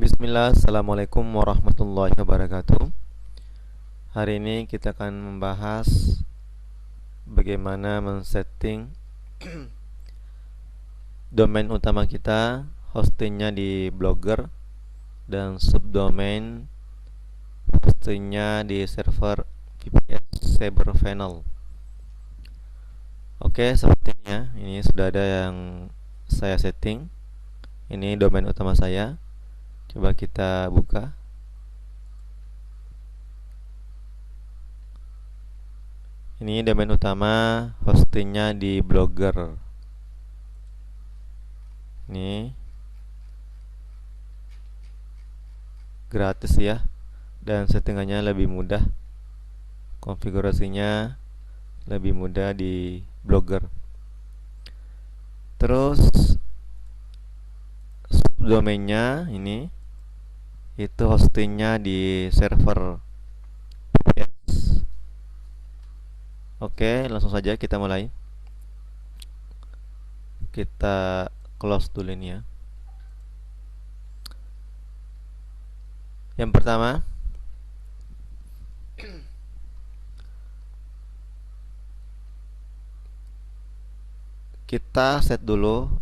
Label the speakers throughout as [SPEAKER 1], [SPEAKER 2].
[SPEAKER 1] Bismillah, Assalamualaikum warahmatullahi wabarakatuh. Hari ini kita akan membahas bagaimana men-setting domain utama kita, hostingnya di Blogger, dan subdomain hostingnya di server VPS Cyberfunnel. Oke, seperti ini ya. Ini sudah ada yang saya setting. Ini domain utama saya. Coba kita buka. Ini domain utama, hostingnya di Blogger. Ini gratis ya, dan settingannya lebih mudah. Konfigurasinya lebih mudah di Blogger. Terus subdomainnya ini itu hostingnya di server VPS. Oke, langsung saja kita mulai. Kita close dulu ini ya. Yang pertama, kita set dulu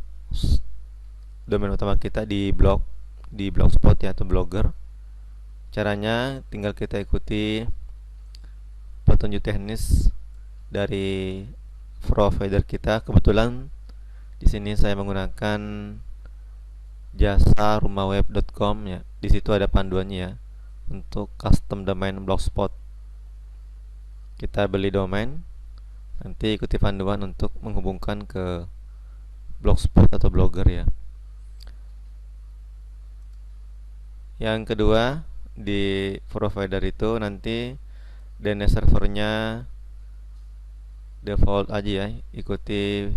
[SPEAKER 1] domain utama kita di blogspot ya, atau Blogger. Caranya tinggal kita ikuti petunjuk teknis dari provider kita. Kebetulan di sini saya menggunakan jasa rumahweb.com ya. Di situ ada panduannya ya untuk custom domain blogspot. Kita beli domain, nanti ikuti panduan untuk menghubungkan ke blogspot atau Blogger ya. Yang kedua, di provider itu nanti DNS servernya default aja ya, ikuti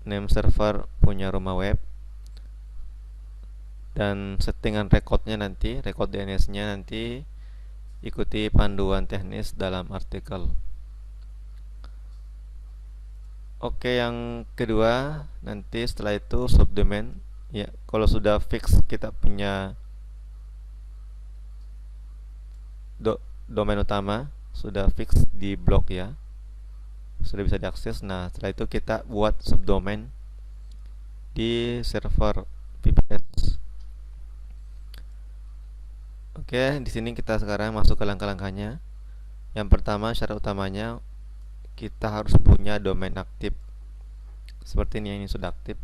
[SPEAKER 1] name server punya rumah web, dan settingan recordnya nanti, record DNS-nya nanti ikuti panduan teknis dalam artikel. Oke, yang kedua nanti setelah itu subdomain ya. Kalau sudah fix kita punya domain utama, sudah fix di blog ya, sudah bisa diakses. Nah, setelah itu kita buat subdomain di server VPS. Oke, di sini kita sekarang masuk ke langkah-langkahnya. Yang pertama, syarat utamanya kita harus punya domain aktif. Seperti ini sudah aktif.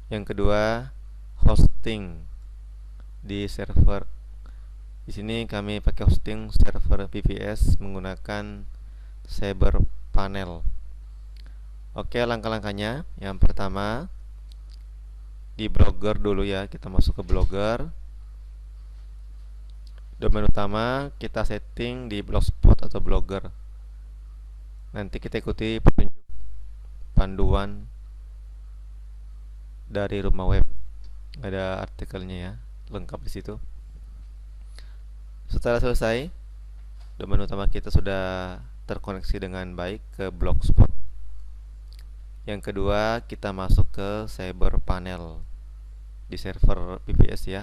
[SPEAKER 1] Yang kedua, hosting di server. Di sini kami pakai hosting server VPS menggunakan Cyberfunnel. Oke, langkah-langkahnya. Yang pertama, di Blogger dulu ya, kita masuk ke Blogger. Domain utama kita setting di blogspot atau Blogger. Nanti kita ikuti petunjuk panduan dari rumah web. Ada artikelnya ya, lengkap di situ. Setelah selesai, domain utama kita sudah terkoneksi dengan baik ke blogspot. Yang kedua, kita masuk ke Cyberfunnel di server VPS ya.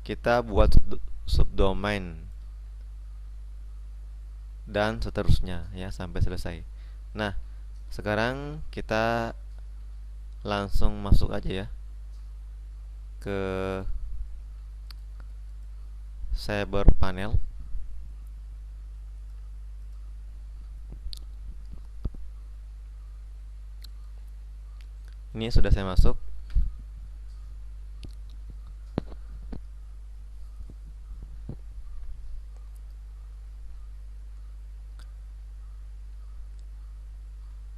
[SPEAKER 1] Kita buat subdomain dan seterusnya ya sampai selesai. Nah, sekarang kita langsung masuk aja ya ke Cyberfunnel. Ini sudah saya masuk.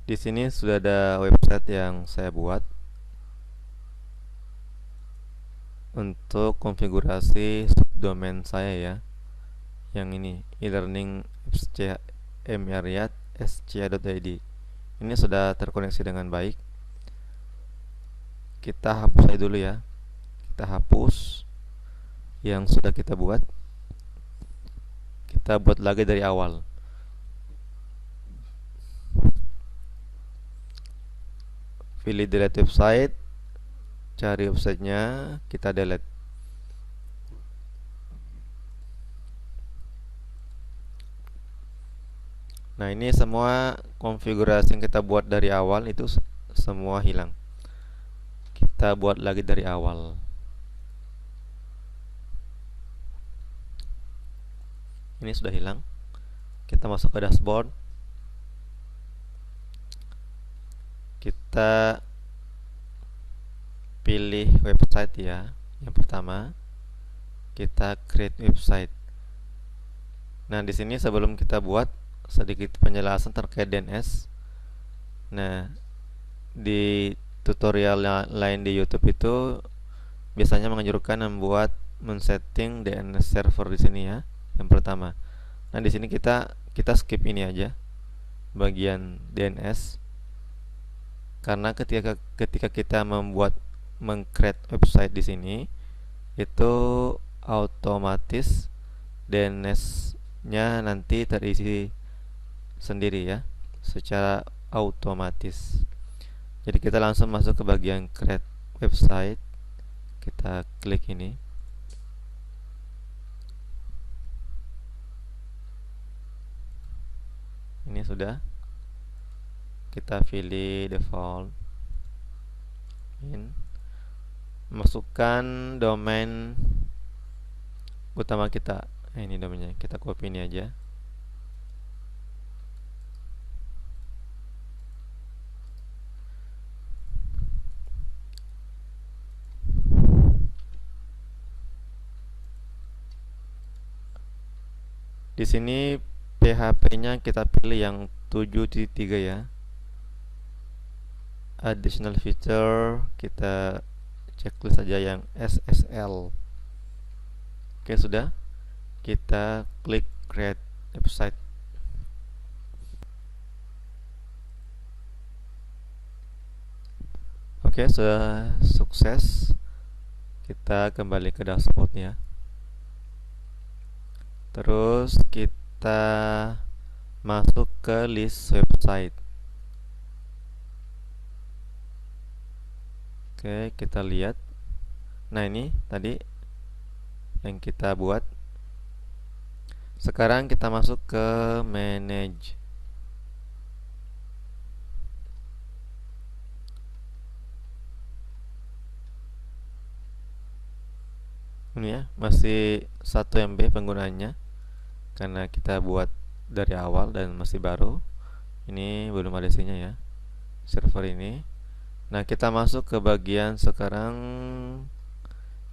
[SPEAKER 1] Di sini sudah ada website yang saya buat untuk konfigurasi subdomain saya ya. Yang ini e-learning sca.id. Ini sudah terkoneksi dengan baik. Kita hapus aja dulu ya. Kita hapus yang sudah kita buat. Kita buat lagi dari awal. Pilih delete website, cari websitenya, kita delete. Nah, ini semua konfigurasi yang kita buat dari awal itu semua hilang. Kita buat lagi dari awal. Ini sudah hilang. Kita masuk ke dashboard. Kita pilih website ya. Yang pertama, kita create website. Nah, di sini sebelum kita buat sedikit penjelasan terkait DNS. Nah, di tutorial lain di YouTube itu biasanya menganjurkan men-setting DNS server di sini ya. Yang pertama. Nah, di sini kita skip ini aja bagian DNS. Karena ketika kita meng-create website di sini itu otomatis DNS-nya nanti terisi sendiri ya, secara otomatis. Jadi kita langsung masuk ke bagian create website. Kita klik ini. Ini sudah. Kita pilih default. Masukkan domain utama kita. Ini domainnya. Kita copy ini aja. Di sini PHP-nya kita pilih yang 7.3 ya. Additional feature kita checklist saja yang SSL. Oke, sudah. Kita klik create website. Oke, sudah sukses. Kita kembali ke dashboard ya. Terus kita masuk ke list website. Oke, kita lihat. Nah, ini tadi yang kita buat. Sekarang kita masuk ke manage. Ini ya, masih 1 MB penggunaannya karena kita buat dari awal dan masih baru. Ini belum ada isinya ya, server ini. Nah, kita masuk ke bagian sekarang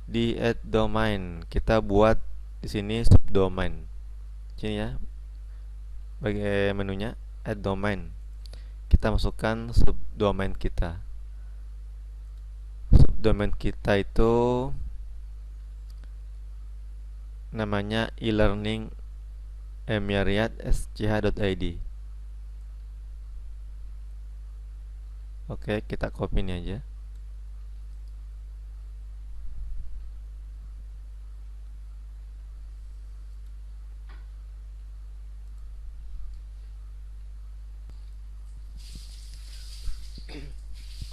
[SPEAKER 1] di add domain. Kita buat di sini subdomain. Sini ya, bagian menunya add domain. Kita masukkan subdomain kita. Subdomain kita itu namanya e-learning emyariat.sch.id. Oke, kita copy ini aja.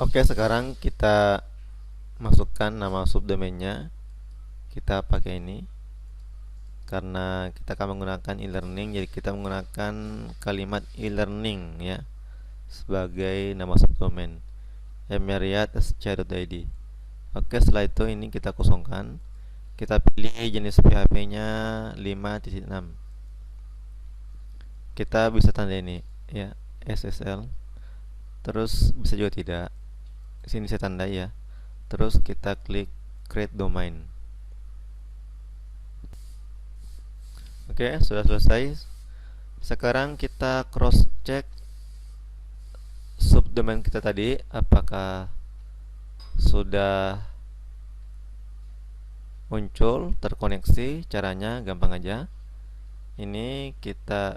[SPEAKER 1] Oke, sekarang kita masukkan nama subdomainnya. Kita pakai ini. Karena kita akan menggunakan e-learning, jadi kita menggunakan kalimat e-learning ya sebagai nama subdomain emyariat.sch.id. Oke, setelah itu ini kita kosongkan. Kita pilih jenis PHP-nya 5.6. Kita bisa tanda ini ya, SSL. Terus bisa juga tidak. Sini saya tanda ya. Terus kita klik create domain. Oke, sudah selesai. Sekarang kita cross check subdomain kita tadi apakah sudah muncul, terkoneksi. Caranya gampang aja. Ini kita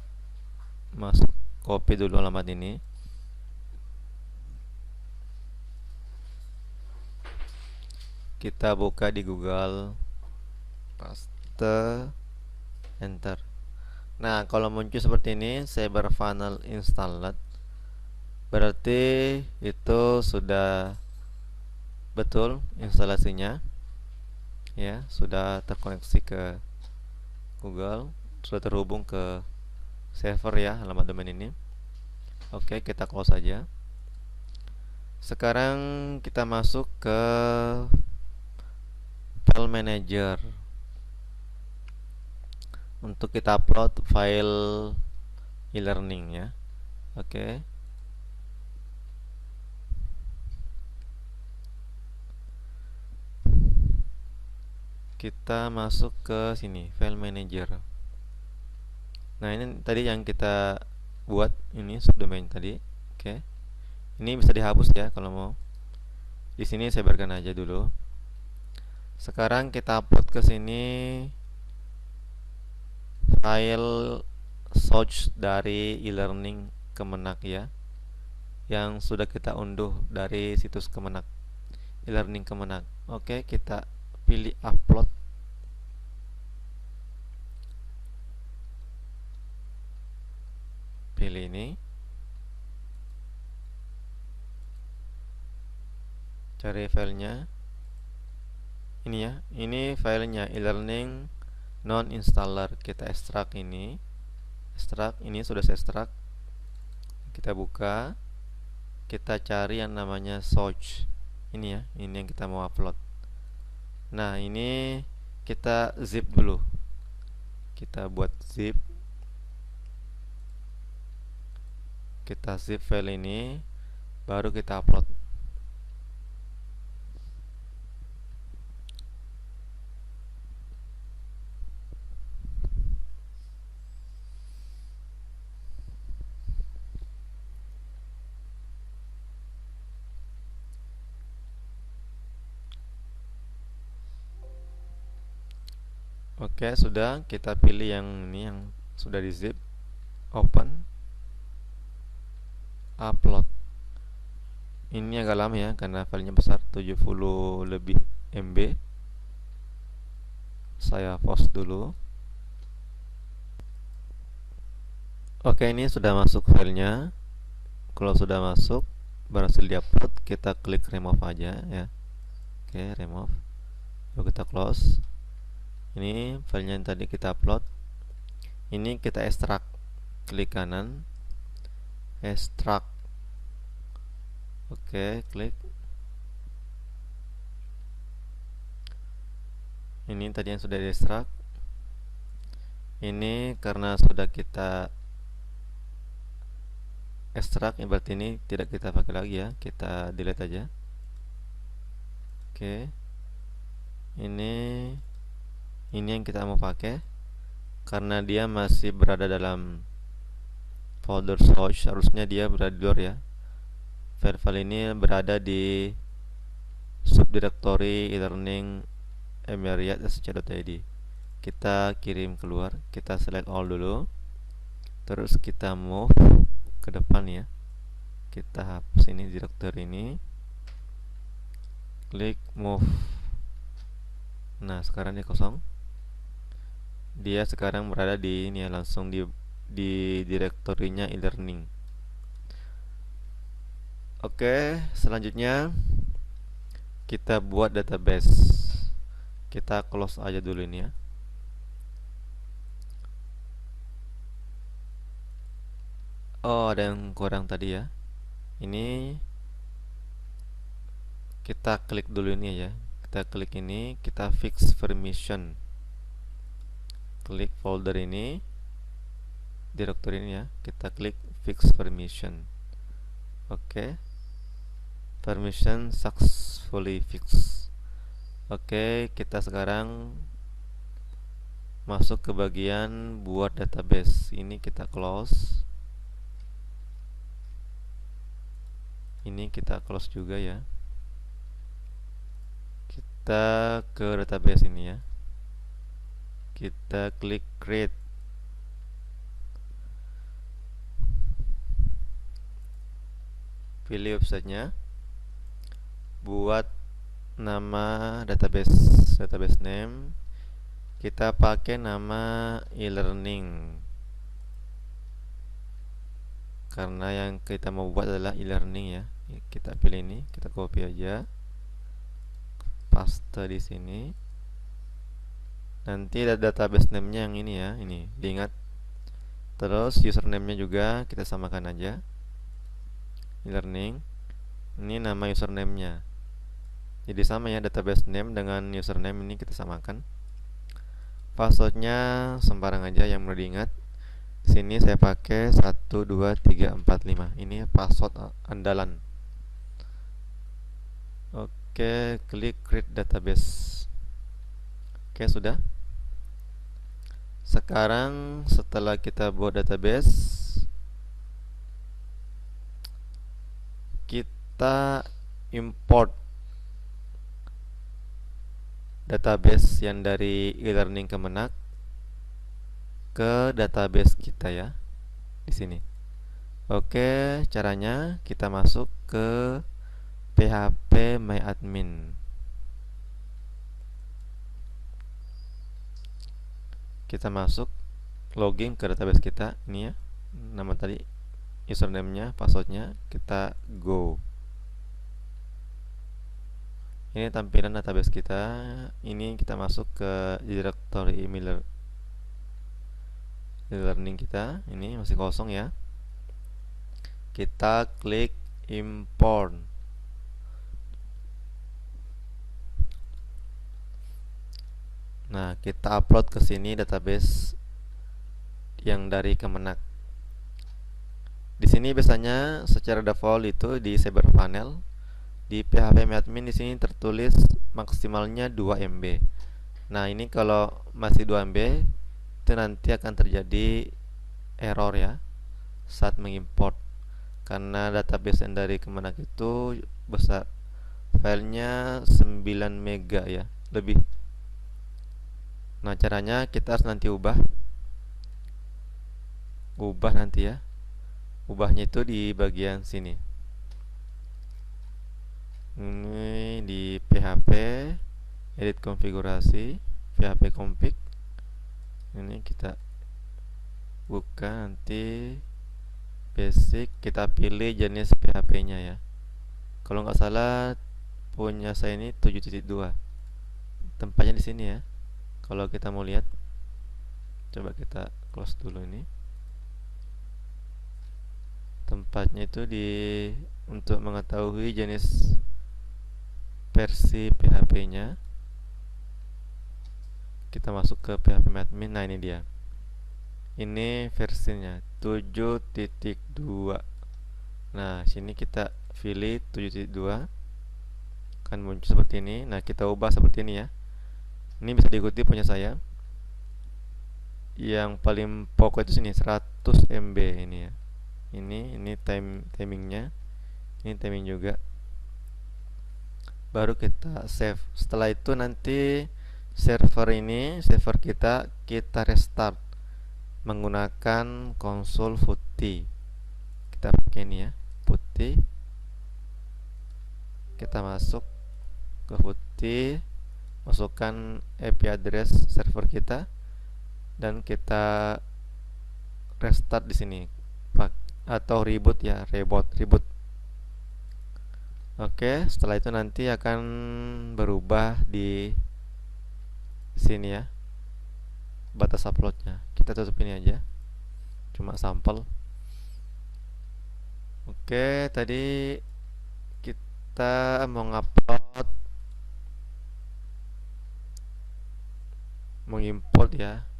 [SPEAKER 1] masuk, copy dulu alamat ini. Kita buka di Google, paste, enter. Nah, kalau muncul seperti ini, Cyber Funnel installed, berarti itu sudah betul instalasinya ya, sudah terkoneksi ke Google, sudah terhubung ke server ya, alamat domain ini. Oke, kita close saja. Sekarang kita masuk ke file manager untuk kita upload file e-learning ya. Oke. Kita masuk ke sini, file manager. Nah, ini tadi yang kita buat, ini subdomain tadi. Oke. Ini bisa dihapus ya kalau mau. Di sini saya biarkan aja dulu. Sekarang kita upload ke sini file source dari e-learning Kemenak ya, yang sudah kita unduh dari situs Kemenak, e-learning Kemenak. Oke, kita pilih upload. Pilih ini. Cari filenya. Ini ya, ini filenya e-learning non installer. Kita ekstrak ini. Ekstrak, ini sudah saya ekstrak. Kita buka. Kita cari yang namanya source. Ini ya, ini yang kita mau upload. Nah, ini kita zip dulu. Kita buat zip. Kita zip file ini, baru kita upload. Oke, sudah. Kita pilih yang ini, yang sudah di zip. Open. Upload. Ini agak lama ya, karena filenya besar, 70 lebih MB. Saya pause dulu. Oke, ini sudah masuk filenya. Kalau sudah masuk, berhasil diupload, kita klik remove aja ya. Oke, remove. Lalu kita close. Ini filenya yang tadi kita upload. Ini kita ekstrak. Klik kanan, ekstrak. Oke, klik. Ini tadi yang sudah diekstrak. Ini karena sudah kita ekstrak, berarti ini tidak kita pakai lagi ya. Kita delete aja. Oke. Ini yang kita mau pakai, karena dia masih berada dalam folder source, harusnya dia berada di luar ya. File ini berada di subdirectory e-learning emiriat.sc.id. Kita kirim keluar, kita select all dulu, terus kita move ke depan ya. Kita hapus ini directory ini, klik move. Nah, sekarang dia kosong. Dia sekarang berada di ini ya, langsung di direktorinya e-learning. Oke, selanjutnya kita buat database. Kita close aja dulu ini ya. Oh, ada yang kurang tadi ya. Ini kita klik dulu ini ya. Kita klik ini, kita fix permission. Klik folder ini, directory ini ya. Kita klik fix permission. Oke. Permission successfully fixed. Oke, kita sekarang masuk ke bagian buat database. Ini kita close. Ini kita close juga ya. Kita ke database ini ya. Kita klik create. Pilih websitenya. Buat nama database name. Kita pakai nama e-learning, karena yang kita mau buat adalah e-learning ya. Kita pilih ini, kita copy aja. paste di sini. Nanti ada database name-nya yang ini ya, ini diingat. Terus username-nya juga kita samakan aja. E-learning. Ini nama username-nya. Jadi sama ya, database name dengan username ini kita samakan. Passwordnya sembarang aja yang perlu diingat. Sini saya pakai 12345. Ini password andalan. Oke, klik create database. Oke, sudah. Sekarang setelah kita buat database, kita import database yang dari e-learning Kemenak ke database kita ya, di sini. Oke, caranya kita masuk ke PHP My Admin. Kita masuk, login ke database kita, ini ya, nama tadi, username-nya, passwordnya, kita go. Ini tampilan database kita. Ini kita masuk ke directory e-learning kita. Ini masih kosong ya. Kita klik import. Nah, kita upload ke sini database yang dari Kemenak. Di sini biasanya secara default itu di cPanel. Di PHP MyAdmin di sini tertulis maksimalnya 2 MB. Nah, ini kalau masih 2 MB itu nanti akan terjadi error ya saat mengimport, karena database yang dari Kemenak itu besar, filenya 9 mega ya, lebih. Nah, caranya kita harus nanti ubah nanti ya. Ubahnya itu di bagian sini. Ini di PHP edit konfigurasi, PHP config. Ini kita buka, nanti basic, kita pilih jenis PHP-nya ya. Kalau nggak salah punya saya ini 7.2. Tempatnya di sini ya. Kalau kita mau lihat, coba kita close dulu ini. Tempatnya itu di untuk mengetahui jenis versi PHP-nya. Kita masuk ke PHP admin. Nah, ini dia. Ini versinya 7.2. Nah, sini kita pilih 7.2. Akan muncul seperti ini. Nah, kita ubah seperti ini ya. Ini bisa diikuti punya saya. Yang paling pokok itu sini 100 MB ini ya. Ini timingnya. Ini timing juga. Baru kita save. Setelah itu nanti server kita restart menggunakan konsol putih. Kita pakai ini ya, putih. Kita masuk ke putih, masukkan IP address server kita, dan kita restart di sini atau reboot ya, reboot. Oke, setelah itu nanti akan berubah di sini ya, batas uploadnya. Kita tutup ini aja, cuma sampel. Oke, tadi kita mau ngupload,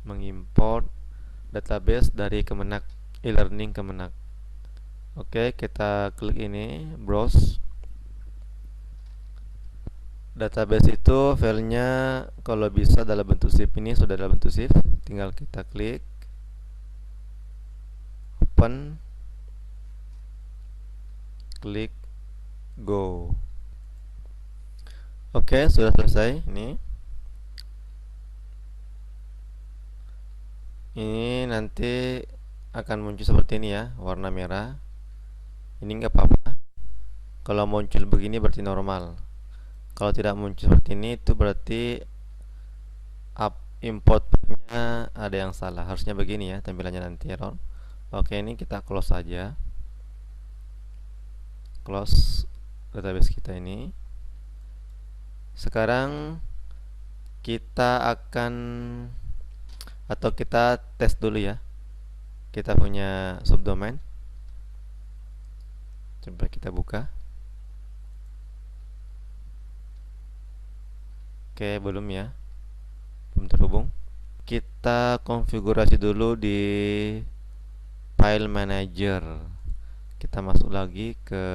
[SPEAKER 1] mengimport database dari Kemenak, e-learning Kemenak. Oke, kita klik ini, browse. Database itu filenya kalau bisa dalam bentuk zip. Ini sudah dalam bentuk zip, tinggal kita klik open, klik go. Oke, sudah selesai. Ini nanti akan muncul seperti ini ya, warna merah. Ini nggak apa-apa. Kalau muncul begini berarti normal. Kalau tidak muncul seperti ini, itu berarti importnya ada yang salah. Harusnya begini ya tampilannya nanti, error. Oke, ini kita close saja. Close database kita ini. Sekarang kita akan atau kita tes dulu ya. Kita punya subdomain. Coba kita buka. Oke, belum ya. Belum terhubung. Kita konfigurasi dulu di file manager. Kita masuk lagi ke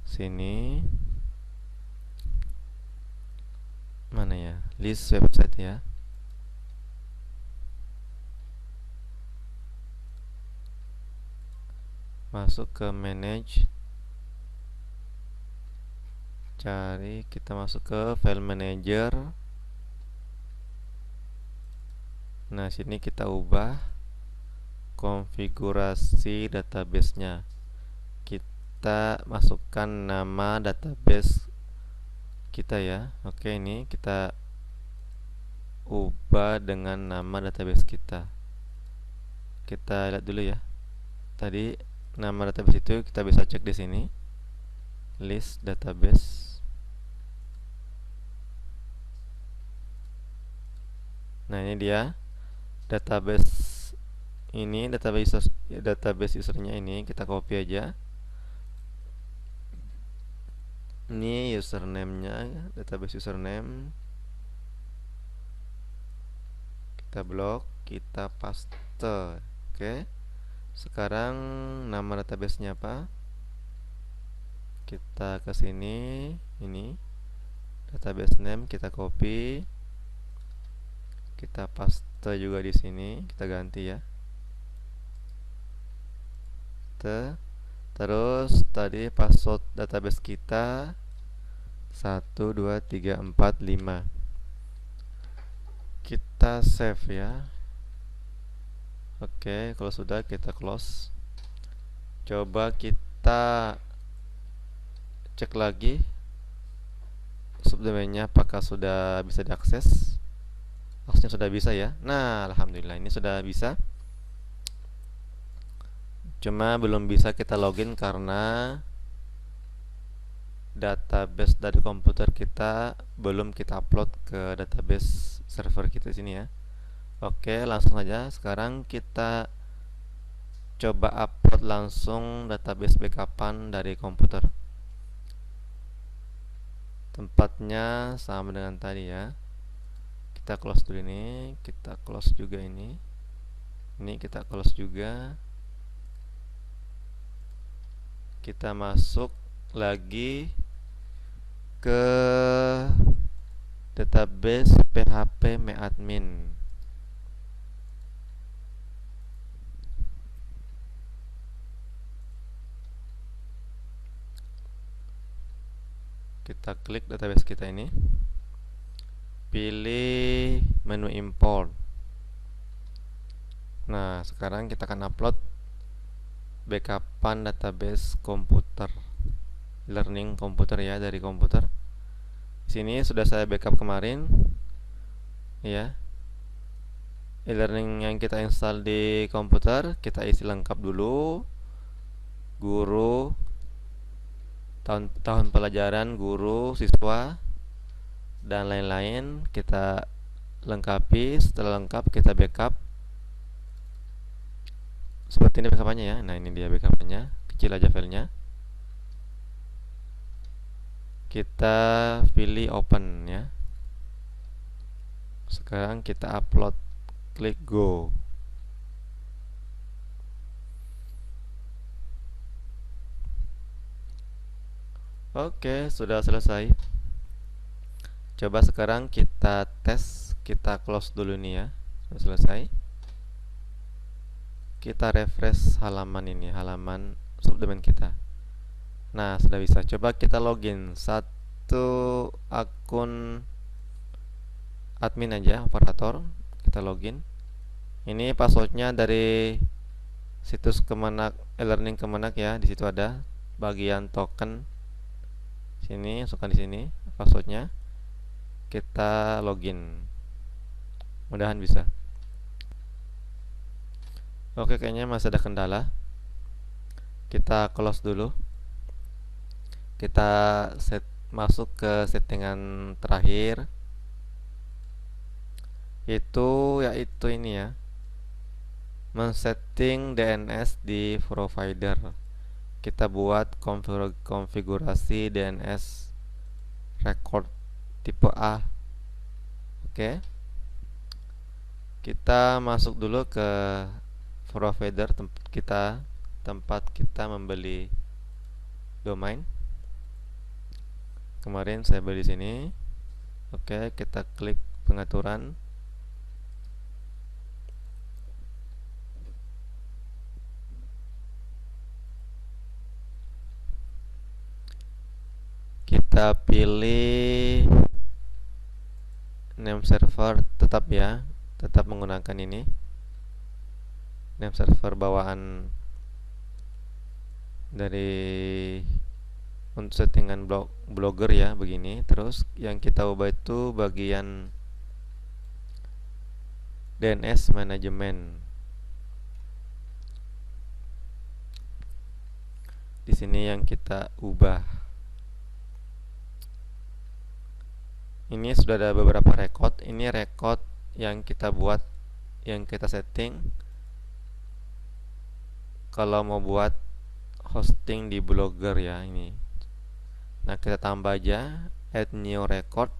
[SPEAKER 1] sini. Mana ya? List website ya. Masuk ke manage. Cari, kita masuk ke file manager. Nah, sini kita ubah konfigurasi database-nya. Kita masukkan nama database kita ya. Oke, ini kita ubah dengan nama database kita. Kita lihat dulu ya. Tadi nama database itu kita bisa cek di sini. List database. Nah, ini dia database ini, database usernya ini kita copy aja. Ini username-nya, database username. Kita blok, kita paste. Oke. Sekarang nama database-nya apa? Kita ke sini, ini database name kita copy. Kita paste juga di sini, kita ganti ya. Terus tadi password database kita 1 2 3 4 5. Kita save ya. Oke, kalau sudah kita close. Coba kita cek lagi subdomainnya apakah sudah bisa diakses. Harusnya sudah bisa ya. Nah, alhamdulillah ini sudah bisa. Cuma belum bisa kita login karena database dari komputer kita belum kita upload ke database server kita sini ya. Oke, langsung aja. Sekarang kita coba upload langsung database backupan dari komputer. Tempatnya sama dengan tadi ya. Kita close dulu ini, kita close juga ini. Ini kita close juga. Kita masuk lagi ke database php myadmin. Kita klik database kita ini, pilih menu import. Nah, sekarang kita akan upload backupan database komputer, learning komputer ya, dari komputer. Sini sudah saya backup kemarin ya. E-learning yang kita install di komputer kita isi lengkap dulu. Guru, tahun pelajaran, guru, siswa, dan lain-lain kita lengkapi. Setelah lengkap kita backup. Seperti ini backupannya ya. Nah, ini dia backupannya. Kecil aja filenya. Kita pilih open ya. Sekarang kita upload, klik go. Oke, sudah selesai. Coba sekarang kita tes, kita close dulu nih ya. Sudah selesai. Kita refresh halaman ini, halaman subdomain kita. Nah, sudah bisa. Coba kita login satu akun admin aja, operator. Kita login. Ini passwordnya dari situs Kemenak, e-learning Kemenak ya. Di situ ada bagian token. Sini, masukkan di sini passwordnya. Kita login. Mudahan bisa. Oke, kayaknya masih ada kendala. Kita close dulu. Kita masuk ke settingan terakhir, yaitu ini ya, men-setting DNS di provider. Kita buat konfigurasi DNS record tipe A. Oke. Kita masuk dulu ke provider tempat kita membeli domain. Kemarin saya beli di sini. Oke, kita klik pengaturan. Kita pilih name server, tetap ya, tetap menggunakan ini name server bawaan dari untuk settingan blogger ya, begini. Terus yang kita ubah itu bagian DNS manajemen. Di sini yang kita ubah. Ini sudah ada beberapa record. Ini record yang kita buat, yang kita setting kalau mau buat hosting di blogger ya, ini. Nah, kita tambah aja add new record.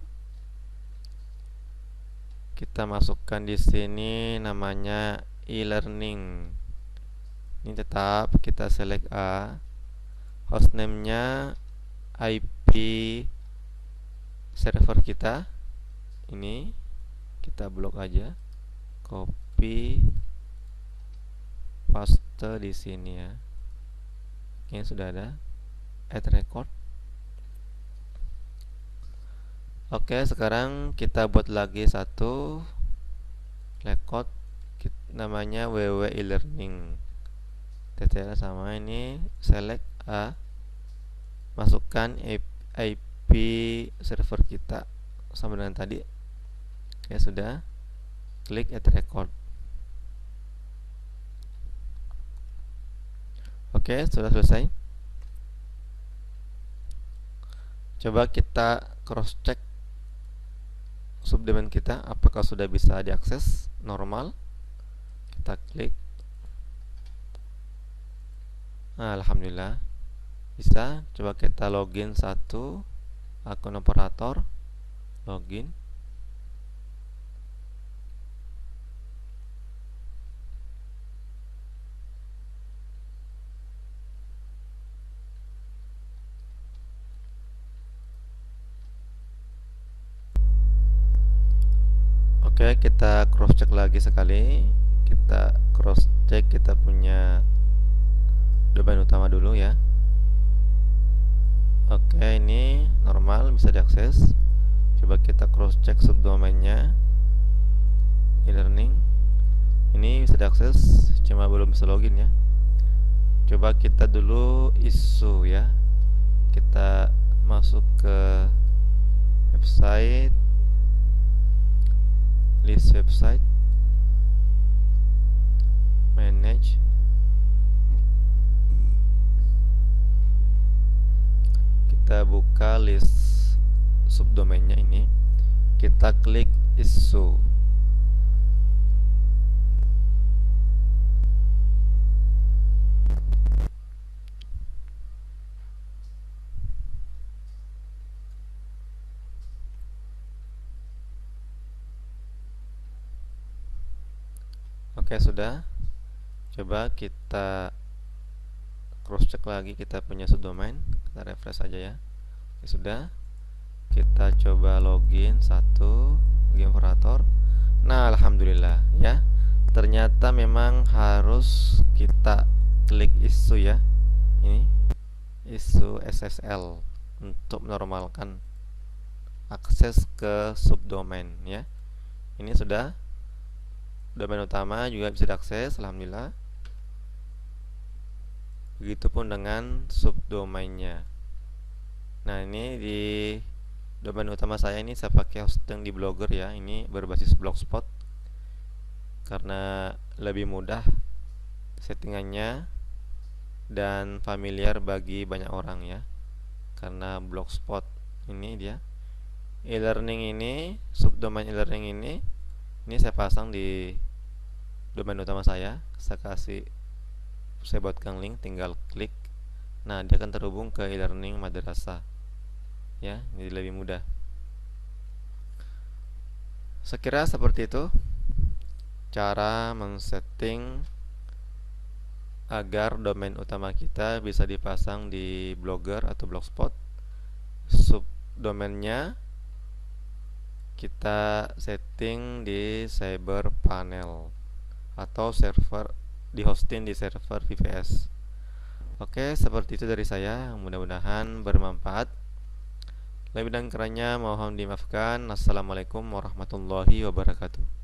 [SPEAKER 1] Kita masukkan di sini namanya e-learning. Ini tetap kita select A. Hostname-nya IP server kita. Ini kita blok aja. Copy paste di sini ya. Ini sudah ada. Add record. Oke, sekarang kita buat lagi satu record namanya www e-learning. TTL sama ini, select A, masukkan IP server kita sama dengan tadi. Oke, sudah. Klik add record. Oke, sudah selesai. Coba kita cross check subdomain kita apakah sudah bisa diakses normal. Kita klik. Nah, alhamdulillah bisa. Coba kita login satu akun operator, login. Oke, kita cross check lagi sekali. Kita cross check kita punya domain utama dulu ya. Oke, ini normal, bisa diakses. Coba kita cross check subdomainnya e-learning. Ini bisa diakses, cuma belum bisa login ya. Coba kita dulu issue ya. Kita masuk ke website, list website, manage. Kita buka list subdomainnya ini. Kita klik issue. Oke, sudah. Coba kita cross check lagi kita punya subdomain. Kita refresh aja ya. Oke, sudah. Kita coba login satu, login operator. Nah, alhamdulillah ya. Ternyata memang harus kita klik issue ya. Ini issue SSL untuk menormalkan akses ke subdomain ya. Ini sudah. Domain utama juga bisa diakses, alhamdulillah. Begitupun dengan subdomainnya. Nah, ini di domain utama saya ini saya pakai hosting di Blogger ya. Ini berbasis Blogspot karena lebih mudah settingannya dan familiar bagi banyak orang ya. Karena Blogspot Ini dia e-learning ini, subdomain e-learning ini saya pasang di domain utama saya. Saya buatkan link, tinggal klik. Nah, dia akan terhubung ke e-learning madrasah. Ya, jadi lebih mudah. Sekira seperti itu cara men-setting agar domain utama kita bisa dipasang di Blogger atau Blogspot. Subdomainnya kita setting di CyberPanel atau server, di hosting di server VPS. Oke, seperti itu dari saya. Mudah-mudahan bermanfaat. Lebih dan kurangnya mohon dimaafkan. Assalamualaikum warahmatullahi wabarakatuh.